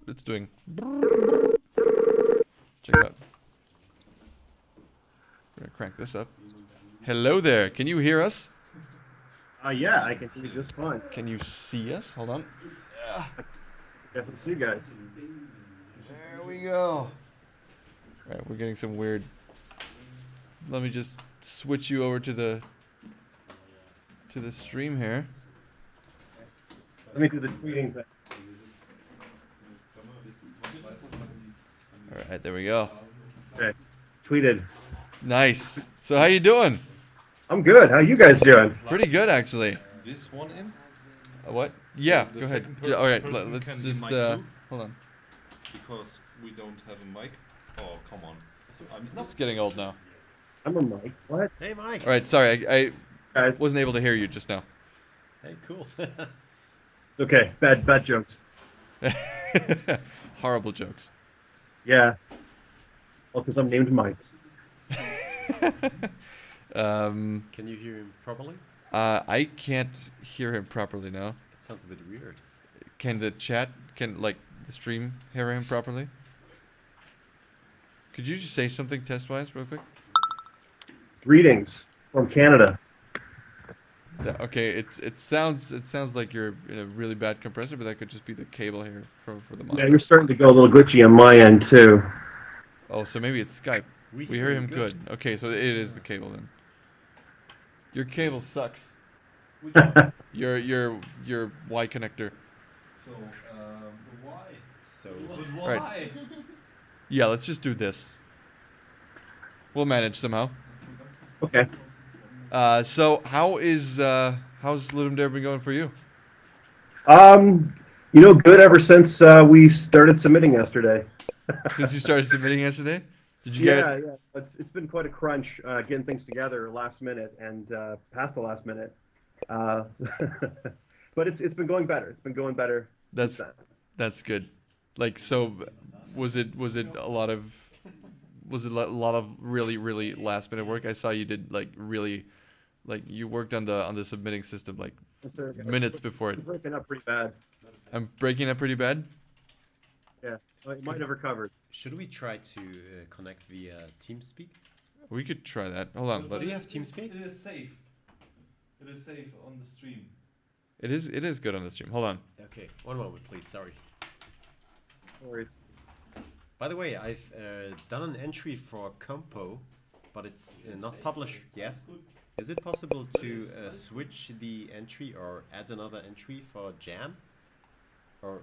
It's doing. Check it out. We're gonna crank this up. Hello there. Can you hear us? Yeah, I can hear you just fine. Can you see us? Hold on. I can see you guys. There we go. Alright, we're getting some weird. Let me just switch you over to the stream here. Let me do the tweeting thing. Alright, there we go. Okay, tweeted. Nice. So how you doing? I'm good. How you guys doing? Pretty good, actually. This one in? What? Yeah, The go ahead. second All right, person let's can be just mic too? hold on. Because we don't have a mic. Oh, come on. So, I mean, It's getting old now. I'm a Mike. What? Hey, Mike. All right, sorry, I Guys, wasn't able to hear you just now. Hey, cool. it's okay. Bad jokes. Horrible jokes. Yeah. Well, because I'm named Mike. Can you hear him properly? I can't hear him properly now. It sounds a bit weird. Can the chat, like the stream, hear him properly? Could you just say something test-wise, real quick? Greetings from Canada. Okay, it sounds like you're in a really bad compressor, but that could just be the cable here for the mic. Yeah, you're starting to go a little glitchy on my end too. Oh, so maybe it's Skype. We hear him good. Okay, so it is the cable then. Your cable sucks. your Y connector. So, why? So, But why? why? Yeah, let's just do this. We'll manage somehow. Okay. So how's Ludum been going for you? You know, good ever since we started submitting yesterday. Since you started submitting yesterday? Did you get it? Yeah. It's been quite a crunch getting things together last minute and past the last minute. But it's been going better. It's been going better. That's good. Like, so was it a lot of really last minute work? I saw you did like you worked on the submitting system like minutes before it. I'm breaking up pretty bad. I'm breaking up pretty bad. Yeah, I might have recovered. should we try to connect via TeamSpeak? We could try that. Hold on. Do you have TeamSpeak? It is safe. It is safe on the stream. It is good on the stream. Hold on. Okay, one moment, please. Sorry. No worries. By the way, I've done an entry for Compo, but it's not published yet. Is it possible to switch the entry or add another entry for Jam? Or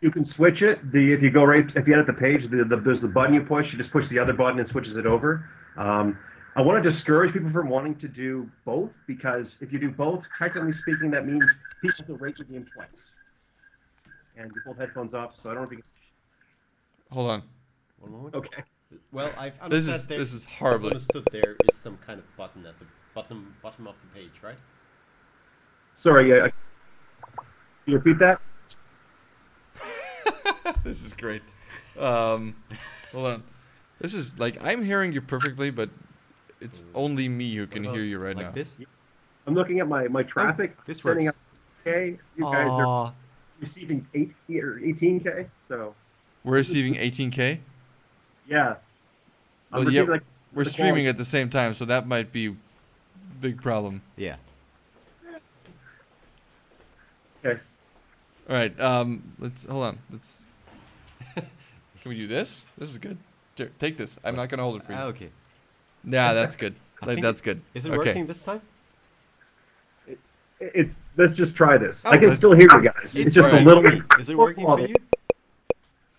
You can switch it. If you edit the page, there's the button you push. You just push the other button and switches it over. I want to discourage people from wanting to do both because if you do both, technically speaking, that means people will rate the game twice. And you both headphones off, so I don't know if you can. Hold on. one moment. Okay. Well, I've understood This is horribly. I've understood there is some kind of button at the bottom of the page, right? Sorry, can you repeat that? This is great. Hold on. This is like I'm hearing you perfectly, but it's only me who can hear you right like now. This? I'm looking at my traffic. This sending works. out 6K. You guys are receiving 18K, so We're receiving 18K. yeah. I'm Well, yeah, receiving, like, we're the streaming quality. at the same time, so that might be a big problem. Yeah. Okay. All right. Let's hold on. Let's. Can we do this? This is good. Here, take this. I'm not gonna hold it for you. Okay. Nah, that's good. I Like think- that's good. Is it Okay. working this time? Let's just try this. Oh, I can let's- still hear you guys. It's just a working little. for me. Is it working for you?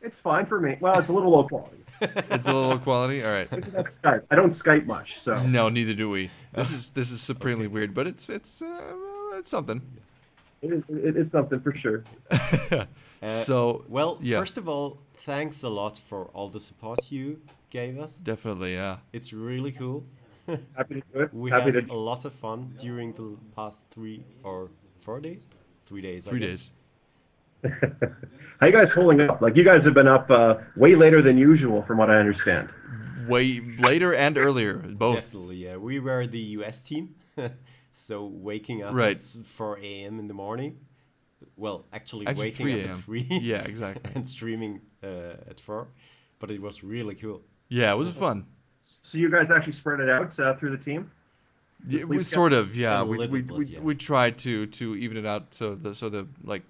It's fine for me. Well, it's a little low quality. It's a little quality. All right. That's Skype. I don't Skype much, so. No, neither do we. This is supremely weird, but it's something. It's something for sure. So Well, yeah. first of all, thanks a lot for all the support you gave us. Definitely, yeah. It's really cool. Happy to do it. We Happy had to. a lot of fun during the past 3 or 4 days. 3 days. I 3 guess. days. How you guys holding up? Like you guys have been up way later than usual, from what I understand. Way later and earlier, both. Definitely, yeah. We were the US team, so waking up Right. at 4 a.m. in the morning. well, actually Actually, waking 3 up a.m. at 3 Yeah, exactly. and streaming at 4. But it was really cool. Yeah, it was fun. So you guys actually spread it out through the team? The Yeah, sleep we sort of, A yeah. little bit, yeah. We tried to even it out so the like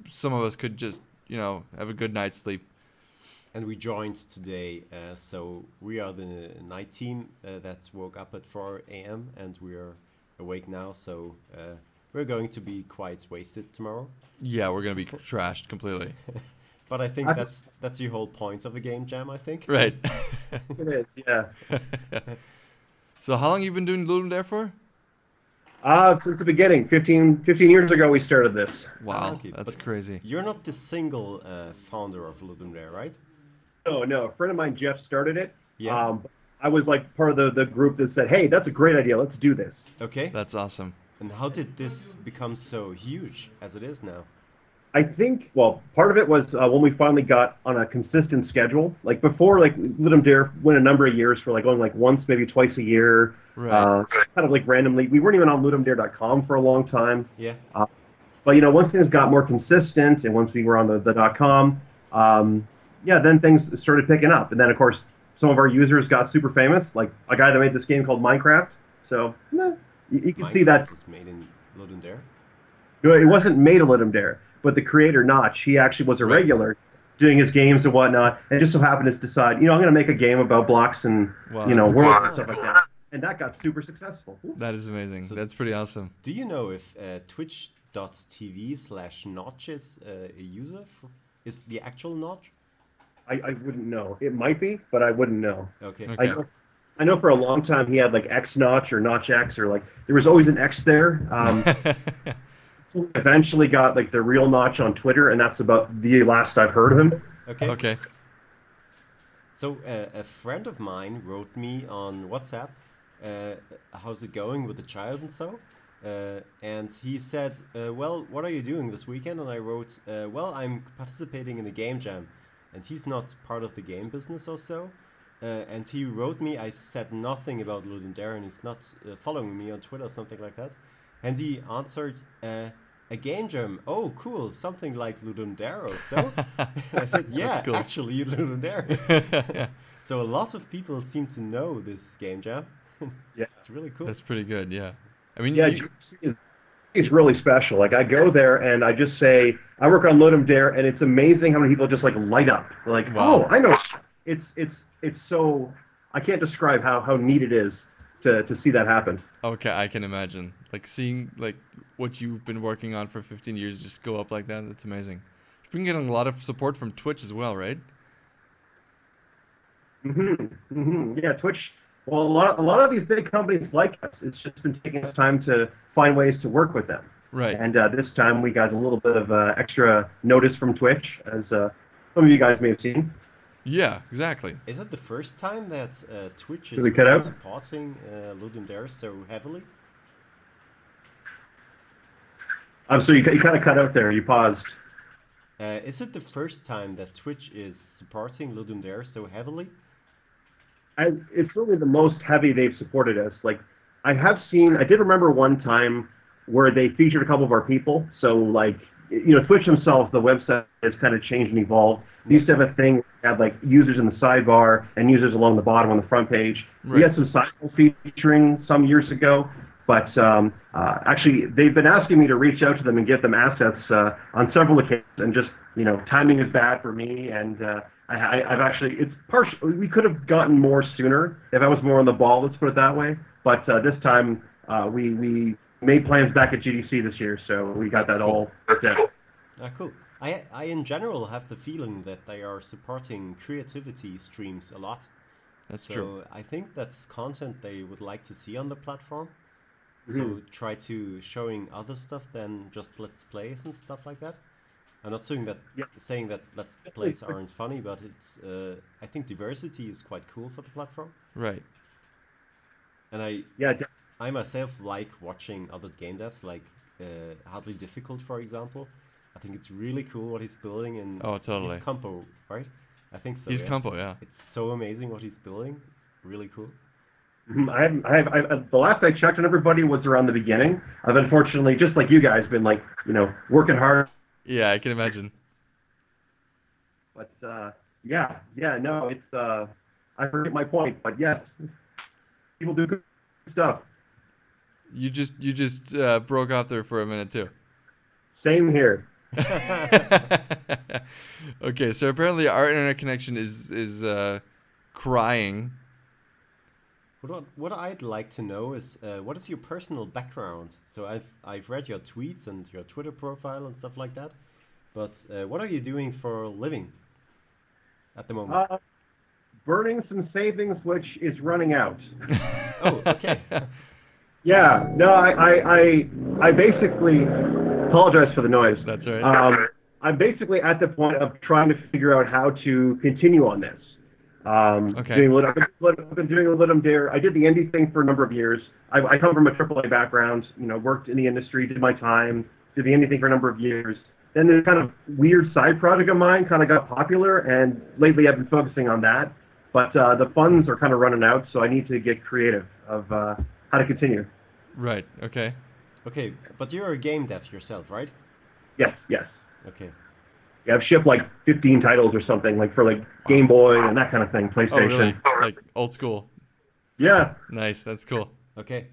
some of us could just have a good night's sleep. And we joined today, so we are the night team that woke up at 4 a.m. and we are awake now, so we're going to be quite wasted tomorrow. Yeah, we're gonna be trashed completely. But I think that's the whole point of a game jam, I think. Right. It is, yeah. So how long you been doing Ludum there for? Since the beginning, 15 years ago we started this. Wow, Okay, that's but crazy. You're not the single founder of Ludum there, right? No, a friend of mine, Jeff, started it. Yeah. I was like part of the group that said, hey, that's a great idea, let's do this. Okay. That's awesome. And how did this become so huge as it is now? I think, well, part of it was when we finally got on a consistent schedule. Like before, like Ludum Dare went a number of years for like going like once, maybe twice a year. Right. Kind of like randomly. We weren't even on ludumdare.com for a long time. Yeah. But once things got more consistent and once we were on the .com, then things started picking up. And then of course some of our users got super famous, like a guy that made this game called Minecraft. So you can see that. It's made in Ludum Dare. It wasn't made of Ludum Dare, but the creator Notch, he actually was a regular doing his games and whatnot, and just so happened to decide, I'm going to make a game about blocks and Wow, worlds that's and stuff like that. And that got super successful. Oops. That is amazing. So That's pretty awesome. Do you know if twitch.tv/notch is a user? Is the actual Notch? I wouldn't know. It might be, but I wouldn't know. Okay. Okay. I know for a long time he had like X Notch or Notch X, or like there was always an X there. So eventually got like the real Notch on Twitter, and that's about the last I've heard of him. Okay. Okay. So a friend of mine wrote me on WhatsApp, how's it going with the child and so? And he said, well, what are you doing this weekend? And I wrote, well, I'm participating in a game jam. And he's not part of the game business or so. And he wrote me, I said nothing about Ludum Dare, and he's not following me on Twitter or something like that. And he answered, a game jam. Oh, cool. Something like Ludum Dare or so. I said, yeah, cool. actually Ludum Dare. So a lot of people seem to know this game jam. Yeah. It's really cool. That's pretty good. Yeah. I mean, Yeah, it's really special. Like I go there and I just say I work on Ludum Dare, and it's amazing how many people just like light up. They're like, Wow. oh, I know. It's so I can't describe how neat it is to see that happen. okay, I can imagine. Like seeing like what you've been working on for 15 years just go up like that. That's amazing. You've been getting a lot of support from Twitch as well, right? Yeah, Twitch. Well, a lot of these big companies like us. It's just been taking us time to find ways to work with them. Right. And this time we got a little bit of extra notice from Twitch, as some of you guys may have seen. Yeah, exactly. Is it the first time that Twitch is Did we cut out? supporting Ludum Dare so heavily? So you kind of cut out there. You paused. Is it the first time that Twitch is supporting Ludum Dare so heavily? It's certainly the most heavy they've supported us. Like I did remember one time where they featured a couple of our people. So like, Twitch themselves, the website has kind of changed and evolved. They used to have a thing that had like users in the sidebar and users along the bottom on the front page. Right. We had some sizable featuring some years ago, but actually they've been asking me to reach out to them and get them assets on several occasions, and just timing is bad for me, and I've actually, it's partial. We could have gotten more sooner if I was more on the ball. Let's put it that way. But this time we made plans back at GDC this year, so we got That's that cool. all worked out. Cool. I in general have the feeling that they are supporting creativity streams a lot. That's so true. I think that's content they would like to see on the platform. Mhm. So try to showing other stuff than just let's plays and stuff like that. I'm not saying that Yeah. let's plays aren't funny, but it's I think diversity is quite cool for the platform. Right. And Yeah, I myself like watching other game devs, like Hardly Difficult, for example. I think it's really cool what he's building, and Oh, totally. he's Compo, right? I think so. He's yeah. compo, yeah. It's so amazing what he's building. It's really cool. The last I checked on everybody was around the beginning. I've unfortunately, just like you guys, been like, working hard. Yeah, I can imagine. But yeah, no, it's I forget my point, but yes, people do good stuff. You just broke off there for a minute too. Same here. Okay, so apparently our internet connection is crying. What I'd like to know is what is your personal background? So I've read your tweets and your Twitter profile and stuff like that, but what are you doing for a living at the moment? Burning some savings, which is running out. Oh, okay. Yeah, no, I basically apologize for the noise. That's right. I'm basically at the point of trying to figure out how to continue on this. Okay. I've been doing a Ludum Dare. I did the indie thing for a number of years. I come from a AAA background, worked in the industry, did my time, did the indie thing for a number of years. Then this kind of weird side project of mine kind of got popular, and lately I've been focusing on that. But the funds are kind of running out, so I need to get creative of how to continue. Right. Okay. Okay, but you're a game dev yourself, right? Yes. Okay. Yeah, I've shipped like 15 titles or something, like for like Game Boy and that kind of thing, PlayStation. Oh, really? Like old school. Yeah. Nice. That's cool. Okay.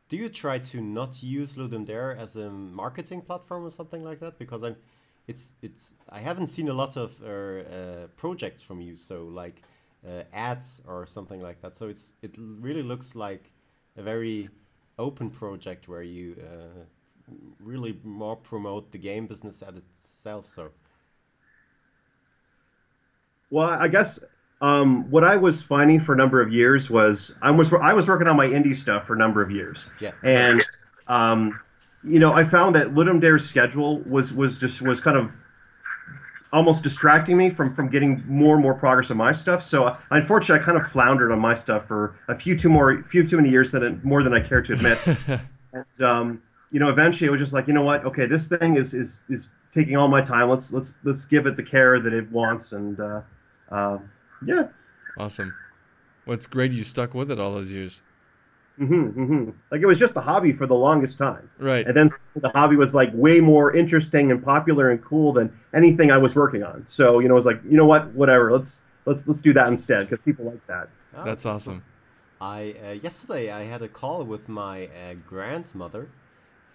Do you try to not use Ludum Dare as a marketing platform or something like that? Because I haven't seen a lot of projects from you, so like ads or something like that. So it really looks like a very open project where you really more promote the game business at itself. So. Well, I guess what I was finding for a number of years was I was working on my indie stuff for a number of years. Yeah. And I found that Ludum Dare's schedule was kind of almost distracting me from getting more and more progress on my stuff. So unfortunately, I kind of floundered on my stuff for a few too many years more than I care to admit. And eventually I was just like, you know what? Okay, this thing is taking all my time. Let's give it the care that it wants, and yeah. Awesome. Well, it's great you stuck with it all those years. Like it was just a hobby for the longest time. Right. And then the hobby was like way more interesting and popular and cool than anything I was working on. So, it was like, you know what? Whatever. Let's do that instead because people like that. Oh, that's awesome. Yesterday I had a call with my grandmother.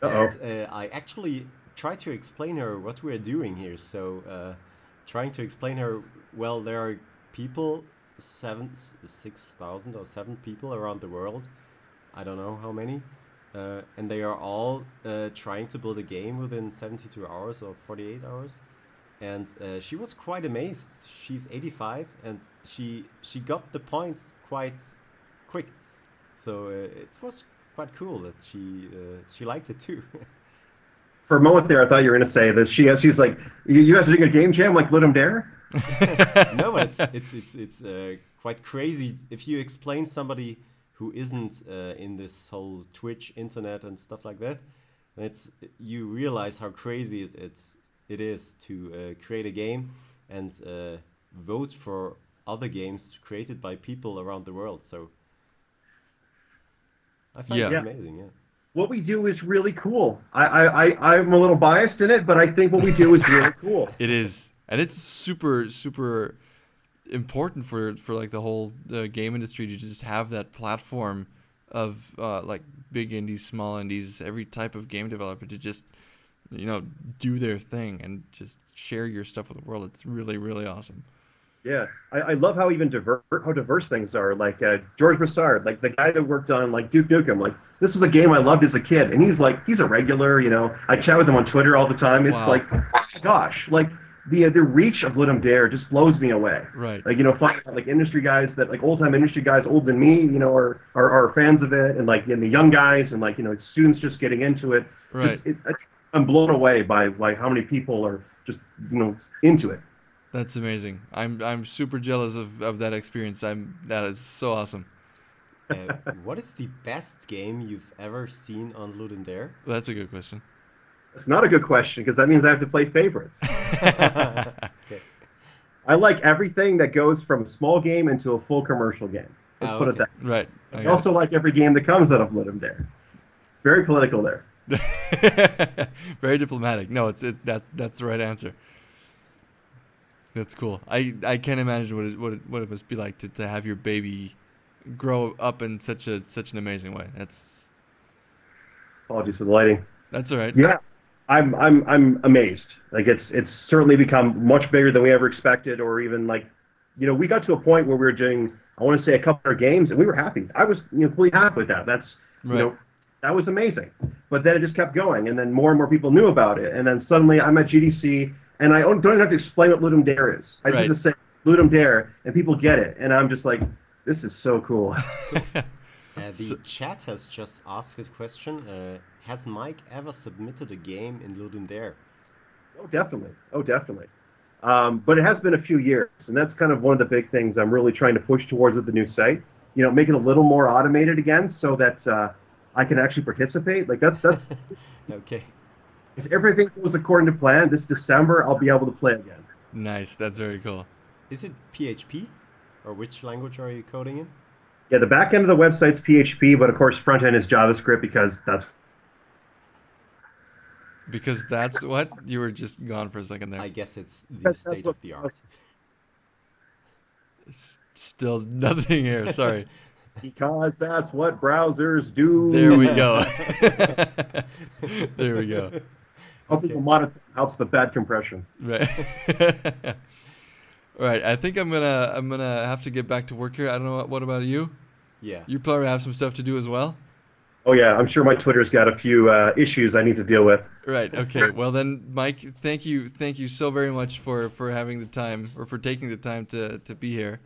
Uh-oh. And I actually tried to explain her what we're doing here. So trying to explain her, well, there are people, 6,000 or 7 people around the world. I don't know how many. And they are all trying to build a game within 72 hours or 48 hours. And she was quite amazed. She's 85 and she got the points quite quick. So it was quite cool that she liked it too. For a moment there, I thought you were going to say that she's like, you guys are doing a game jam like Ludum Dare? No, but it's quite crazy if you explain somebody who isn't in this whole Twitch, internet, and stuff like that. You realize how crazy it is to create a game and vote for other games created by people around the world. So I find it's amazing. Yeah. What we do is really cool. I'm a little biased in it, but I think what we do is really cool. It is, and it's super important for like the whole game industry to just have that platform of like big indies, small indies, every type of game developer to just do their thing and just share your stuff with the world. It's really, really awesome. Yeah, I love how diverse things are. Like George Broussard, like the guy that worked on like Duke Nukem. Like this was a game I loved as a kid, and he's a regular. I chat with him on Twitter all the time. It's like, oh my gosh, like the reach of Ludum Dare just blows me away. Right. Like finding out, like industry guys that like old time industry guys older than me, are fans of it, and like the young guys and like students just getting into it. Right. I'm blown away by like how many people are just into it. That's amazing. I'm super jealous of that experience. That is so awesome. What is the best game you've ever seen on Ludum Dare? That's a good question. It's not a good question because that means I have to play favorites. Okay. I like everything that goes from a small game into a full commercial game. Let's Ah, put it okay. that. Right. I also like every game that comes out of Ludum Dare. Very political there. Very diplomatic. No, that's the right answer. That's cool. I can't imagine what it must be like to have your baby grow up in such an amazing way. Apologies for the lighting. That's all right. Yeah, I'm amazed. Like it's certainly become much bigger than we ever expected, or even like, we got to a point where we were doing, I want to say, a couple of games, and we were happy. I was completely happy with that. That's Right. that was amazing. But then it just kept going, and then more and more people knew about it, and then suddenly I'm at GDC, and I don't even have to explain what Ludum Dare is. I just Right. have to say Ludum Dare, and people get it, and I'm just like, this is so cool. The chat has just asked a question. Has Mike ever submitted a game in Ludum Dare? Oh, definitely. Oh, definitely. But it has been a few years, and that's kind of one of the big things I'm really trying to push towards with the new site. Make it a little more automated again, so that I can actually participate. Like that's Okay. if everything goes according to plan, this December I'll be able to play again. Nice. That's very cool. Is it PHP? Or which language are you coding in? Yeah, the back end of the website's PHP, but of course front end is JavaScript because that's what you were just gone for a second there. I guess it's the That's state what- of the art. Still nothing here. Sorry. because that's what browsers do. There we go. There we go. Helping the monitor helps the bad compression. Right. All right. I think I'm gonna have to get back to work here. I don't know. What about you? Yeah. You probably have some stuff to do as well. Oh yeah, I'm sure my Twitter's got a few issues I need to deal with. Right. Okay. Well then, Mike, thank you so very much for having the time, or for taking the time to be here.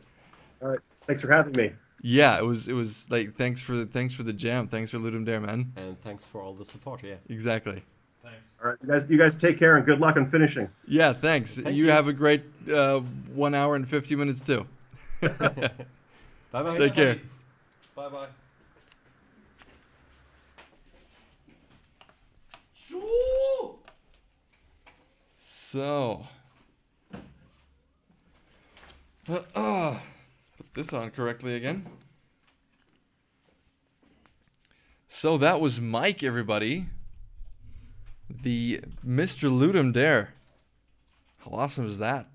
All right, thanks for having me. Yeah, it was like thanks for the jam. Thanks for Ludum Dare, man. And thanks for all the support, yeah. Exactly. Thanks. All right, you guys take care and good luck on finishing. Yeah. Thanks. Thank you you. have a great 1 hour and 50 minutes too. Bye-bye. Take care. Bye bye. So, put this on correctly again. So that was Mike, everybody. The Mr. Ludum Dare. How awesome is that?